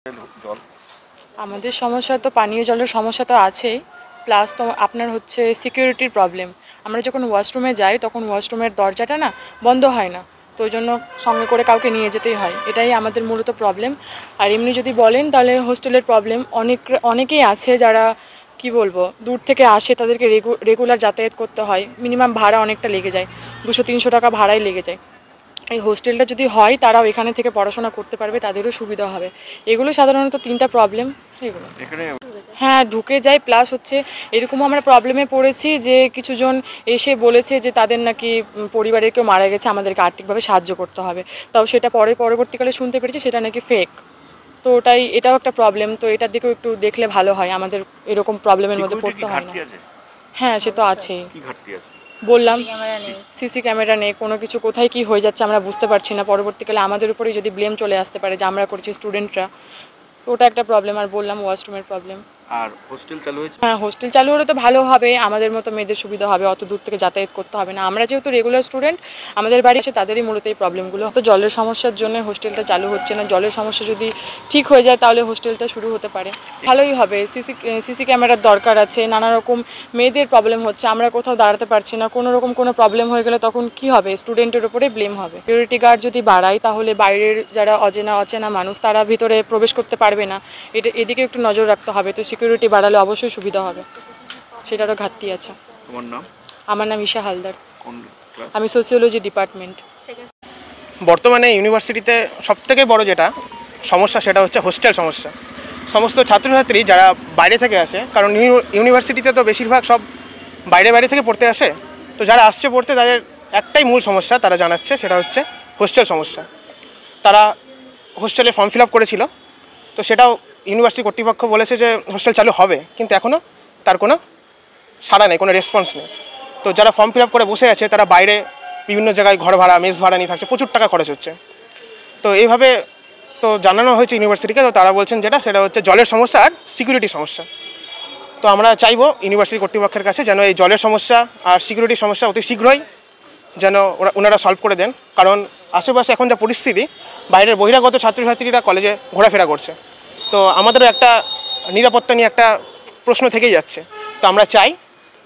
জল আমাদের সমস্যা তো পানীয় জলের সমস্যা তো আছেই, প্লাস তো আপনার হচ্ছে সিকিউরিটির প্রবলেম। আমরা যখন ওয়াশরুমে যাই তখন ওয়াশরুমের দরজাটা না বন্ধ হয় না, তো ওই জন্য সঙ্গে করে কাউকে নিয়ে যেতেই হয়, এটাই আমাদের মূলত প্রবলেম। আর এমনি যদি বলেন তাহলে হোস্টেলের প্রবলেম অনেকেই আছে যারা কি বলবো দূর থেকে আসে, তাদেরকে রেগুলার যাতায়াত করতে হয়, মিনিমাম ভাড়া অনেকটা লেগে যায়, 200-300 টাকা ভাড়াই লেগে যায়। এই হোস্টেলটা যদি হয় তারাও এখানে থেকে পড়াশোনা করতে পারবে, তাদেরও সুবিধা হবে। এগুলো সাধারণত 3টা প্রবলেম এগুলো। হ্যাঁ ঢুকে যায়, প্লাস হচ্ছে এরকমও আমরা প্রবলেমে পড়েছি যে কিছুজন এসে বলেছে যে তাদের নাকি পরিবারের কেউ মারা গেছে, আমাদেরকে আর্থিকভাবে সাহায্য করতে হবে, তাও সেটা পরবর্তীকালে শুনতে পেরেছি সেটা নাকি ফেক। তো এটাও একটা প্রবলেম, তো এটার দিকেও একটু দেখলে ভালো হয়, আমাদের এরকম প্রবলেমের মধ্যে পড়তে হয় না। হ্যাঁ সে তো আছেই, বললাম সিসি ক্যামেরা নেই, কোনো কিছু কোথায় কি হয়ে যাচ্ছে আমরা বুঝতে পারছি না, পরবর্তীকালে আমাদের উপরেই যদি ব্লেম চলে আসতে পারে যে আমরা করছি স্টুডেন্টরা, তো ওটা একটা প্রবলেম। আর বললাম ওয়াশরুমের প্রবলেম। আর হোস্টেল চালু হয়েছে? হ্যাঁ হোস্টেল চালু হলে তো ভালো হবে, আমাদের মতো মেয়েদের সুবিধা হবে, অত দূর থেকে যাতায়াত করতে হবে না। আমরা যেহেতু রেগুলার স্টুডেন্ট, আমাদের বাড়ি এসে তাদেরই মূলত এই প্রবলেমগুলো। তো জলের সমস্যার জন্য হোস্টেলটা চালু হচ্ছে না, জলের সমস্যা যদি ঠিক হয়ে যায় তাহলে হোস্টেলটা শুরু হতে পারে, ভালোই হবে। সিসি ক্যামেরার দরকার আছে, নানা রকম মেয়েদের প্রবলেম হচ্ছে, আমরা কোথাও দাঁড়াতে পারছি না, কোনো রকম কোনো প্রবলেম হয়ে গেলে তখন কি হবে, স্টুডেন্টের উপরে ব্লেম হবে। সিকিউরিটি গার্ড যদি বাড়ায় তাহলে বাইরের যারা অচেনা মানুষ তারা ভিতরে প্রবেশ করতে পারবে না, এদিকে একটু নজর রাখতে হবে। তো সিকিউরিটি বাড়ালে অবশ্যই সুবিধা হবে, সেটারও ঘাটতি আছে। তোমার নাম? আমার নাম ঈশা হালদার, কোন ক্লাস? আমি সোসিওলজি ডিপার্টমেন্ট। বর্তমানে ইউনিভার্সিটিতে সবথেকে বড় যেটা সমস্যা সেটা হচ্ছে হোস্টেল সমস্যা। সমস্ত ছাত্রছাত্রী যারা বাইরে থেকে আসে, কারণ ইউনিভার্সিটিতে তো বেশিরভাগ সব বাইরে থেকে পড়তে আসে, তো যারা আসছে পড়তে তাদের একটাই মূল সমস্যা তারা জানাচ্ছে, সেটা হচ্ছে হোস্টেল সমস্যা। তারা হোস্টেলে ফর্ম ফিল আপ করেছিল, তো সেটাও ইউনিভার্সিটি কর্তৃপক্ষ বলেছে যে হোস্টেল চালু হবে, কিন্তু এখনও তার কোনো সাড়া নেই, কোনো রেসপন্স নেই। তো যারা ফর্ম ফিল আপ করে বসে আছে তারা বাইরে বিভিন্ন জায়গায় ঘর ভাড়া মেস ভাড়া নিয়ে থাকছে, প্রচুর টাকা খরচ হচ্ছে। তো এইভাবে তো জানানো হয়েছে ইউনিভার্সিটিকে, তো তারা বলছেন সেটা হচ্ছে জলের সমস্যা আর সিকিউরিটি সমস্যা। তো আমরা চাইবো ইউনিভার্সিটি কর্তৃপক্ষের কাছে যেন এই জলের সমস্যা আর সিকিউরিটির সমস্যা অতি শীঘ্রই যেন ওনারা সলভ করে দেন, কারণ আশেপাশে এখন যা পরিস্থিতি, বাইরের বহিরাগত ছাত্রছাত্রীরা কলেজে ঘোরাফেরা করছে, তো আমাদেরও একটা নিরাপত্তা নিয়ে একটা প্রশ্ন থেকেই যাচ্ছে। তো আমরা চাই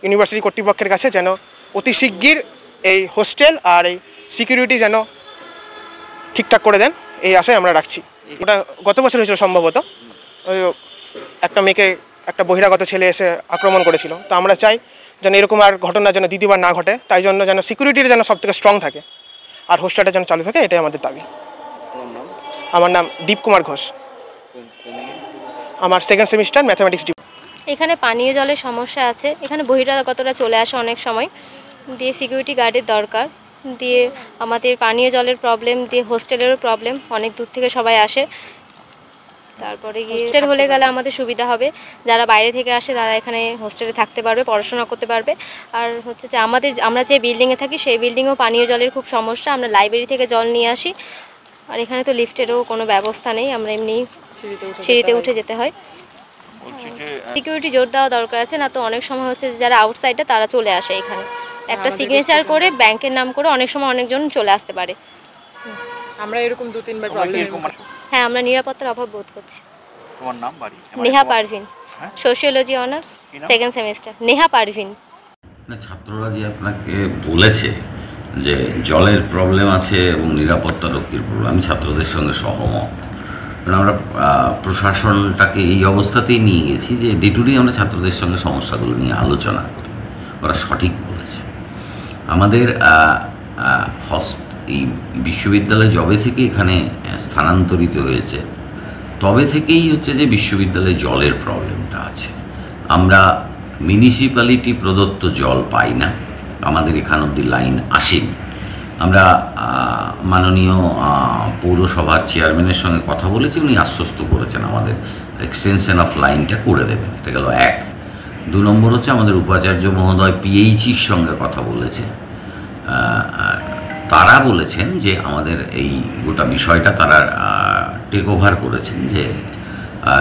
ইউনিভার্সিটি কর্তৃপক্ষের কাছে যেন অতি শিগগির এই হোস্টেল আর এই সিকিউরিটি যেন ঠিকঠাক করে দেন, এই আশায় আমরা রাখছি। ওটা গত বছর হয়েছিল সম্ভবত, ওই একটা মেয়েকে একটা বহিরাগত ছেলে এসে আক্রমণ করেছিল। তো আমরা চাই যেন এরকম আর ঘটনা যেন দ্বিতীয়বার না ঘটে, তাই জন্য যেন সিকিউরিটির যেন সবথেকে স্ট্রং থাকে আর হোস্টেলটা যেন চালু থাকে, এটাই আমাদের দাবি। আমার নাম দীপ কুমার ঘোষ, আমার সেকেন্ড সেমিস্টার ম্যাথামেটিক্স। এখানে পানীয় জলের সমস্যা আছে, এখানে বহিরাগতরা চলে আসে অনেক সময়, দিয়ে সিকিউরিটি গার্ডের দরকার, দিয়ে আমাদের পানীয় জলের প্রবলেম, দিয়ে হোস্টেলেরও প্রবলেম, অনেক দূর থেকে সবাই আসে। তারপরে গিয়ে হোস্টেল হলে গেলে আমাদের সুবিধা হবে, যারা বাইরে থেকে আসে তারা এখানে হোস্টেলে থাকতে পারবে, পড়াশোনা করতে পারবে। আর হচ্ছে যে আমরা যে বিল্ডিংয়ে থাকি সেই বিল্ডিংয়েও পানীয় জলের খুব সমস্যা, আমরা লাইব্রেরি থেকে জল নিয়ে আসি, আর এখানে তো লিফটেরও কোনো ব্যবস্থা নেই, আমরা এমনি সিঁড়িতে উঠে যেতে হয়। সিকিউরিটি জোর দেওয়া দরকার আছে, না তো অনেক সময় হচ্ছে যারা আউটসাইডে তারা চলে আসে এখানে, একটা সিগনেচার করে ব্যাংকের নাম করে অনেক সময় অনেকজন চলে আসতে পারে। আমরা এরকম 2-3বার প্রবলেম। হ্যাঁ আমরা নিরাপত্তার অভাব বোধ করছি। তোমার নাম? বাড়ি? Neha Parveen, sociology honours, second semester. Neha Parveen. না, ছাত্ররা যে আপনাকে বলেছে যে জলের প্রবলেম আছে এবং নিরাপত্তারক্ষীর প্রবলেম, আমি ছাত্রদের সঙ্গে সহমত। কারণ আমরা প্রশাসনটাকে এই অবস্থাতেই নিয়ে গেছি যে ডে টু ডে আমরা ছাত্রদের সঙ্গে সমস্যাগুলো নিয়ে আলোচনা করি, ওরা সঠিক বলেছে। আমাদের এই বিশ্ববিদ্যালয় যবে থেকে এখানে স্থানান্তরিত হয়েছে তবে থেকেই হচ্ছে যে বিশ্ববিদ্যালয়ে জলের প্রবলেমটা আছে। আমরা মিউনিসিপ্যালিটি প্রদত্ত জল পাই না, আমাদের এখান অবধি লাইন আসেনি। আমরা মাননীয় পৌরসভার চেয়ারম্যানের সঙ্গে কথা বলেছি, উনি আশ্বস্ত করেছেন আমাদের এক্সটেনশন অফ লাইনটা করে দেবেন। এটা গেল এক। 2 নম্বর হচ্ছে আমাদের উপাচার্য মহোদয় পিএইচির সঙ্গে কথা বলেছে, তারা বলেছেন যে আমাদের এই গোটা বিষয়টা তারা টেক ওভার করেছেন, যে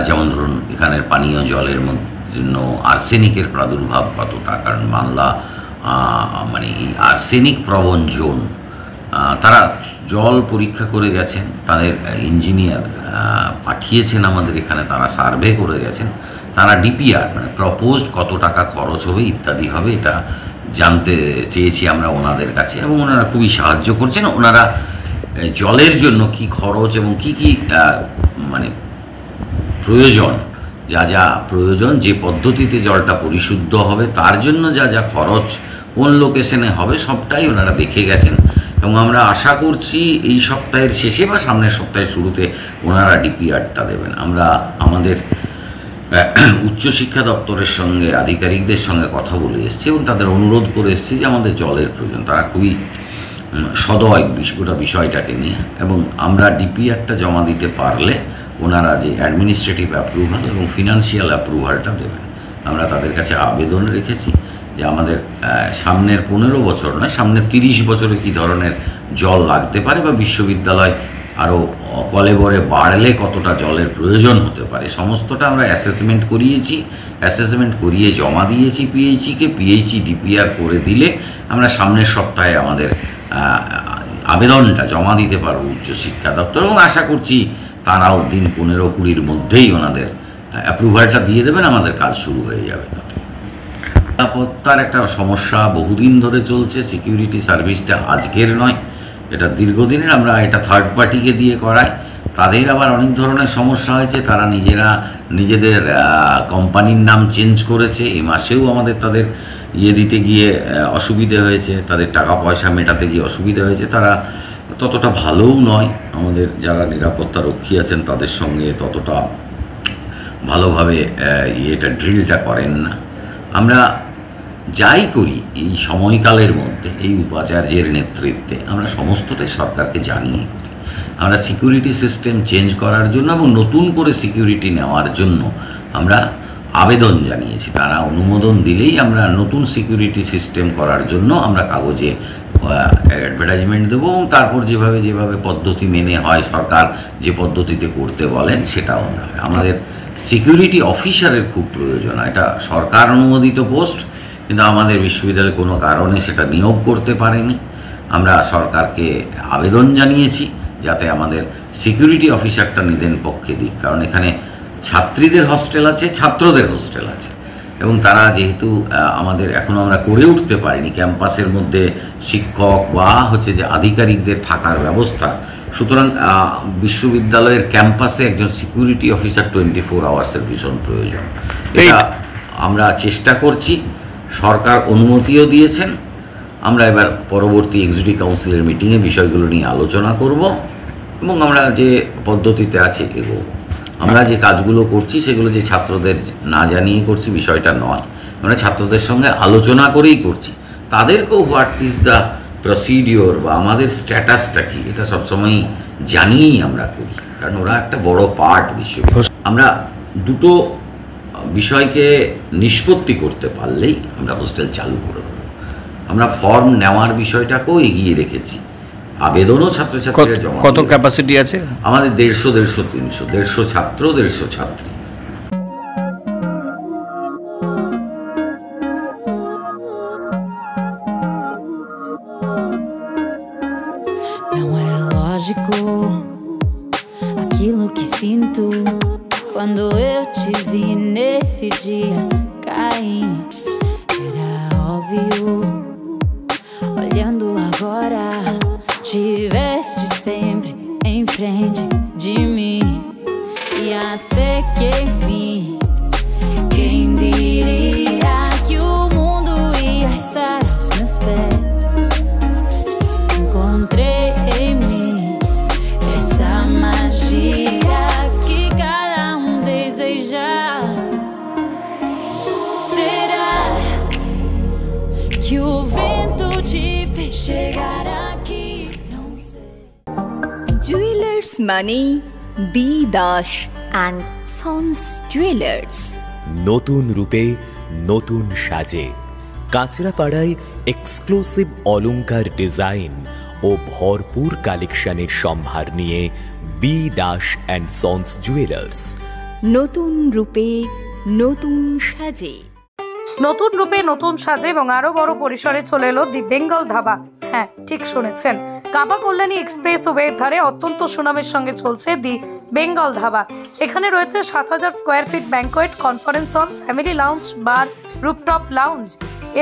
যেমন ধরুন এখানের পানীয় জলের জন্য আর্সেনিকের প্রাদুর্ভাব কতটা, কারণ বাংলা মানে এই আর্সেনিক প্রবণ জোন, তারা জল পরীক্ষা করে গেছেন, তাদের ইঞ্জিনিয়ার পাঠিয়েছেন আমাদের এখানে, তারা সার্ভে করে গেছেন, তারা ডিপিআর মানে প্রপোজড কত টাকা খরচ হবে ইত্যাদি হবে এটা জানতে চেয়েছি আমরা ওনাদের কাছে, এবং ওনারা খুবই সাহায্য করছেন। ওনারা জলের জন্য কি খরচ এবং কি কি মানে প্রয়োজন, যা যা প্রয়োজন, যে পদ্ধতিতে জলটা পরিশুদ্ধ হবে তার জন্য যা যা খরচ কোন লোকেশনে হবে সবটাই ওনারা দেখে গেছেন, এবং আমরা আশা করছি এই সপ্তাহের শেষে বা সামনের সপ্তাহের শুরুতে ওনারা ডিপিআরটা দেবেন। আমরা আমাদের উচ্চশিক্ষা দপ্তরের সঙ্গে আধিকারিকদের সঙ্গে কথা বলে এসেছি এবং তাদের অনুরোধ করে এসেছি যে আমাদের জলের প্রয়োজন। তারা খুবই সদয় গোটা বিষয়টাকে নিয়ে, এবং আমরা ডিপিআরটা জমা দিতে পারলে ওনারা যে অ্যাডমিনিস্ট্রেটিভ অ্যাপ্রুভাল এবং ফিনান্সিয়াল অ্যাপ্রুভালটা দেবেন। আমরা তাদের কাছে আবেদন রেখেছি যে আমাদের সামনের 15 বছর নয়, সামনের 30 বছরে কী ধরনের জল লাগতে পারে, বা বিশ্ববিদ্যালয় আরও কলেবরে বাড়লে কতটা জলের প্রয়োজন হতে পারে, সমস্তটা আমরা অ্যাসেসমেন্ট করিয়েছি, অ্যাসেসমেন্ট করিয়ে জমা দিয়েছি পিএইচিকে। পিএইচি ডিপিআর করে দিলে আমরা সামনের সপ্তাহে আমাদের আবেদনটা জমা দিতে পারবো উচ্চশিক্ষা দপ্তর, এবং আশা করছি তারাও দিন 15-20-র মধ্যেই ওনাদের অ্যাপ্রুভালটা দিয়ে দেবেন, আমাদের কাজ শুরু হয়ে যাবে। তাতে নিরাপত্তার একটা সমস্যা বহুদিন ধরে চলছে, সিকিউরিটি সার্ভিসটা আজকের নয়, এটা দীর্ঘদিনের। আমরা এটা থার্ড পার্টিকে দিয়ে করাই, তাদের আবার অনেক ধরনের সমস্যা হয়েছে, তারা নিজেদের কোম্পানির নাম চেঞ্জ করেছে, এই মাসেও আমাদের তাদের দিতে গিয়ে অসুবিধে হয়েছে, তাদের টাকা পয়সা মেটাতে গিয়ে অসুবিধা হয়েছে। তারা ততটা ভালোও নয়, আমাদের যারা নিরাপত্তা রক্ষী আছেন তাদের সঙ্গে ততটা ভালোভাবে এটা ড্রিলটা করেন না। আমরা যাই করি এই সময়কালের মধ্যে এই উপাচার্যের নেতৃত্বে আমরা সমস্তটাই সরকারকে জানিয়ে করি। আমরা সিকিউরিটি সিস্টেম চেঞ্জ করার জন্য এবং নতুন করে সিকিউরিটি নেওয়ার জন্য আমরা আবেদন জানিয়েছি। তারা অনুমোদন দিলেই আমরা নতুন সিকিউরিটি সিস্টেম করার জন্য আমরা কাগজে অ্যাডভার্টাইজমেন্ট দেবো, এবং তারপর যেভাবে পদ্ধতি মেনে হয়, সরকার যে পদ্ধতিতে করতে বলেন সেটাও আমরা হয়। আমাদের সিকিউরিটি অফিসারের খুব প্রয়োজন, এটা সরকার অনুমোদিত পোস্ট, কিন্তু আমাদের বিশ্ববিদ্যালয়ে কোনো কারণে সেটা নিয়োগ করতে পারেনি। আমরা সরকারকে আবেদন জানিয়েছি যাতে আমাদের সিকিউরিটি অফিসারটা নিদেন পক্ষে দিক, কারণ এখানে ছাত্রীদের হোস্টেল আছে, ছাত্রদের হোস্টেল আছে, এবং তারা যেহেতু আমাদের এখনও আমরা করে উঠতে পারিনি ক্যাম্পাসের মধ্যে শিক্ষক বা যে আধিকারিকদের থাকার ব্যবস্থা, সুতরাং বিশ্ববিদ্যালয়ের ক্যাম্পাসে একজন সিকিউরিটি অফিসার 24 আওয়ার্সের ভীষণ প্রয়োজন। এটা আমরা চেষ্টা করছি, সরকার অনুমতিও দিয়েছেন। আমরা এবার পরবর্তী এক্সিকিউটিভ কাউন্সিলের মিটিংয়ে বিষয়গুলো নিয়ে আলোচনা করব, এবং আমরা যে পদ্ধতিতে আছে এগোবো। আমরা যে কাজগুলো করছি সেগুলো যে ছাত্রদের না জানিয়ে করছি বিষয়টা নয়, আমরা ছাত্রদের সঙ্গে আলোচনা করেই করছি। তাদেরকেও হোয়াট ইজ দ্য প্রসিডিওর বা আমাদের স্ট্যাটাসটা কী এটা সবসময়ই জানিয়েই আমরা করি, কারণ ওরা একটা বড় পার্ট বিশ্ববিদ্যালয়। আমরা দুটো বিষয়কে নিষ্পত্তি করতে পারলেই আমরা হোস্টেল চালু করে দেবো। আমরা ফর্ম নেওয়ার বিষয়টাকেও এগিয়ে রেখেছি, আবেদনও ছাত্রছাত্রীরা জমা। কত ক্যাপাসিটি আছে আমাদের? 150-300 150 ছাত্র, 150 ছাত্রী। Não é lógico aquilo que sinto quando eu te vi nesse dia cair. Era óbvio, olhando agora, tiveste sempre em frente de mim. E até que enfim, quem diria que o mundo ia estar aos meus pés? Encontrei em mim essa magia que cada deseja. Será que o vento te fez chegar aqui? Não sei. Jewelers Money, B. Dash and Sons Jewelers. নতুন রূপে নতুন সাজে কাঁচরাপাড়ায় exclusive অলংকার design ও ভরপুর কালেকশনের সম্ভার নিয়ে B Das and sons jewellers. নতুন রূপে নতুন সাজে। নতুন রূপে নতুন সাজে এবং আরো বড় পরিসরে চলে এলো দি বেঙ্গল ধাবা। হ্যাঁ, ঠিক শুনেছেন, কাঁপা কল্যাণী এক্সপ্রেসওয়ের ধারে অত্যন্ত সুনামের সঙ্গে চলছে দি বেঙ্গল ধাবা। এখানে রয়েছে 7000 square feet banquet, conference hall, family lounge, bar, rooftop lounge.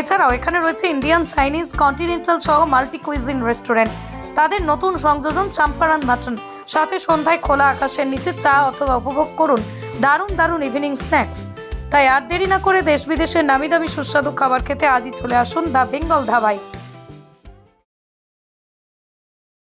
এছাড়াও এখানে রয়েছে ইন্ডিয়ান, চাইনিজ, কন্টিনেন্টাল সহ মাল্টি কুইজিন রেস্টুরেন্ট। তাদের নতুন সংযোজন চাম্পারান মাটন, সাথে সন্ধ্যায় খোলা আকাশের নিচে চা অথবা উপভোগ করুন দারুণ দারুণ ইভিনিং স্ন্যাক্স। তাই আর দেরি না করে দেশ বিদেশের নামি দামি সুস্বাদু খাবার খেতে আজই চলে আসুন দ্য বেঙ্গল ধাবায়।